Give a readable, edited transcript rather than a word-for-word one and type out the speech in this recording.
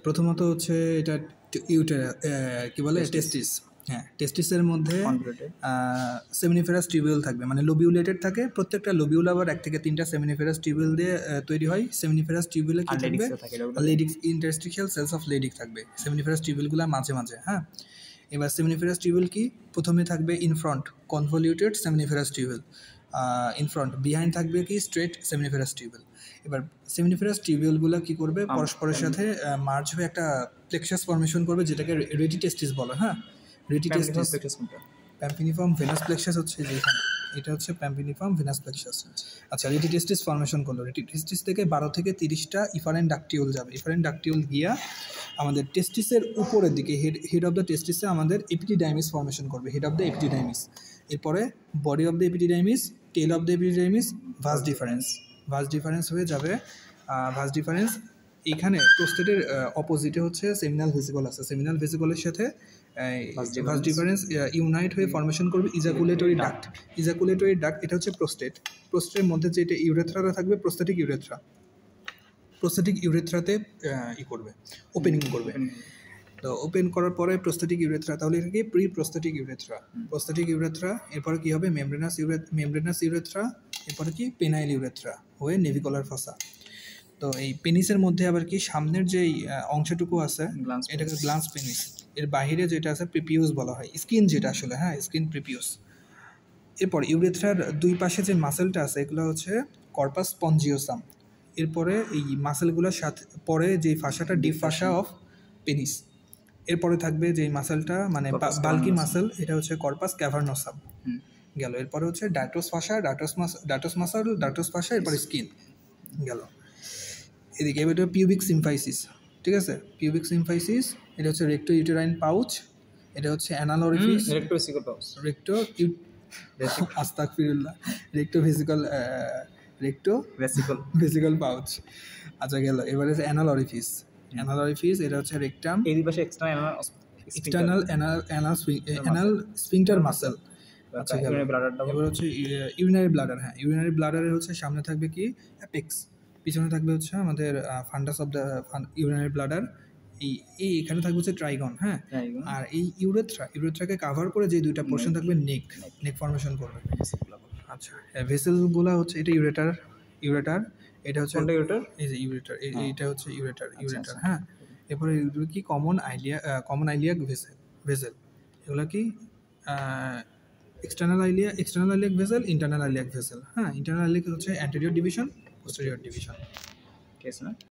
প্রথমত হচ্ছে এটা কি বলে টেস্টিস। হ্যাঁ, টেস্টিসের মধ্যে সেমিনিফেরাস টিউবিউল থাকবে, মানে লোবিউলেটেড থাকে। প্রত্যেকটা লোবিউল আবার 1 থেকে 3টা সেমিনিফেরাস টিউবিউল দিয়ে তৈরি হয়। সেমিনিফেরাস টিউবিউলে কি থাকবে? লেডিক্স, ইন্টারস্টিশিয়াল সেলস অফ লেডিক থাকবে সেমিনিফেরাস টিউবিউলগুলো মাঝে মাঝে। হ্যাঁ, এবার সেমিনিফেরাস টিউবিউল কি? প্রথমে থাকবে in front convoluted seminiferous tubule, in front. Behind থাকবে কি? Straight seminiferous tubule. এবার সেমিনিফেরাস টিউবিউলগুলো কি করবে? পরস্পরের সাথে মার্জ হয়ে একটা প্লেক্সাস ফর্মেশন করবে, যেটাকে রেডি টেস্টিস বলে। হ্যাঁ, রেডি টেস্টিস। প্যাম্পিনিফর্ম ভেনাস প্লেক্সাস হচ্ছে যেখানে, এটা হচ্ছে প্যাম্পিনিফর্ম ভেনাস প্লেক্সাস। আচ্ছা, রেডি টেস্টিস ফর্মেশন করলো। রেডি টেস্টিস থেকে 12 থেকে 30টা ইফারেন্ট ডাকটিউল যাবে। ইফারেন্ট ডাকটিউল গিয়া আমাদের টেস্টিসের উপরের দিকে হেড অফ দ্য টেস্টিসে আমাদের এপিডিডাইমিস ফর্মেশন করবে, হেড অফ দ্য এপিডিডাইমিস। এরপরে body of the epididymis, tail of the epididymis, vas deferens হয়ে যাবে। ভাস ডিফারেন্স এইখানে প্রোস্টেটের অপোজিটে হচ্ছে সেমিনাল ভেসিকল আছে। সেমিনাল ভেসিকলের সাথে ভাস ডিফারেন্স ইউনাইট হয়ে ফর্মেশন করবে ইজাকুলেটরি ডাক্ট। ইজাকুলেটরি ডাক্ট এটা হচ্ছে প্রোস্টেটের মধ্যে যেটা ইউরেথ্রাটা থাকবে, প্রোস্টেটিক ইউরেথ্রাতে করবে, ওপেনিং করবে। তো ওপেন করার পরে প্রোস্টেটিক ইউরেথ্রা, তাহলে এটা কি? Pre prostatic urethra. এরপরে কি হবে? Membranous urethra. এরপরে কি? পেনাইল ইউরেথ্রা হয়ে নেভিকলার ফসা। তো এই পেনিসের মধ্যে আবার কি সামনের যেই অংশটুকু আছে এটাকে গ্লান্স পেনিস, এর বাহিরে যেটা আছে প্রিপিউস বলা হয়, স্কিন যেটা আসলে। হ্যাঁ, স্কিন প্রিপিউস। এরপর ইউরেথ্রার দুই পাশে যে মাসেলটা আছে এগুলো হচ্ছে কর্পাস স্পঞ্জিওসাম। এরপরে এই মাসেলগুলোর সাথে পরে যে ফাসাটা ডিপ ফাসা অফ পেনিস। এরপরে থাকবে যে মাসেলটা মানে বাল্কি মাসেল, এটা হচ্ছে কর্পাস ক্যাভার্নোসাম গেল। এরপরে হচ্ছে ডার্টোস ফাসা, এরপরে স্কিন গেল। এদিকে এবার পিউবিক সিম্ফাইসিস, ঠিক আছে? পিউবিক সিম্ফাইসিস এটা হচ্ছে রেক্টো ইউটেরাইন পাউচ, এটা হচ্ছে অ্যানাল অরিফিস, রেক্টো পাউচ। আচ্ছা, গেল। এবার হচ্ছে অ্যানাল অরিফিস, এটা হচ্ছে rectum, external anal sphincter muscle. আচ্ছা, গেল। এবার হচ্ছে ইউরিনারি ব্লাডার। হ্যাঁ, ইউরিনারি ব্লাডারের হচ্ছে সামনে থাকবে কি? অ্যাপেক্স, পিছনে থাকবে হচ্ছে আমাদের ফান্ডাস অফ দ্য ইউরিনারি ব্লাডার। এখানে থাকবে হচ্ছে ট্রাইগন। হ্যাঁ, আর এই ইউরেথ্রাকে কাভার করে যে দুইটা পোর্শন থাকবে নেক ফর্মেশন করবে। আচ্ছা, ভেসেলগুলো হচ্ছে এটা ইউরেটার, এটা হচ্ছে এই যে ইউরেটার, এইটা হচ্ছে ইউরেটার। হ্যাঁ, এরপরে এগুলো কি? Common iliac vessel. এগুলো কি? External iliac vessel, internal iliac vessel. হ্যাঁ, ইন্টারনাল আইলিয়াক হচ্ছে অ্যান্টেরিয়র ডিভিশন, পোস্টেরিয়র ডিভিশন।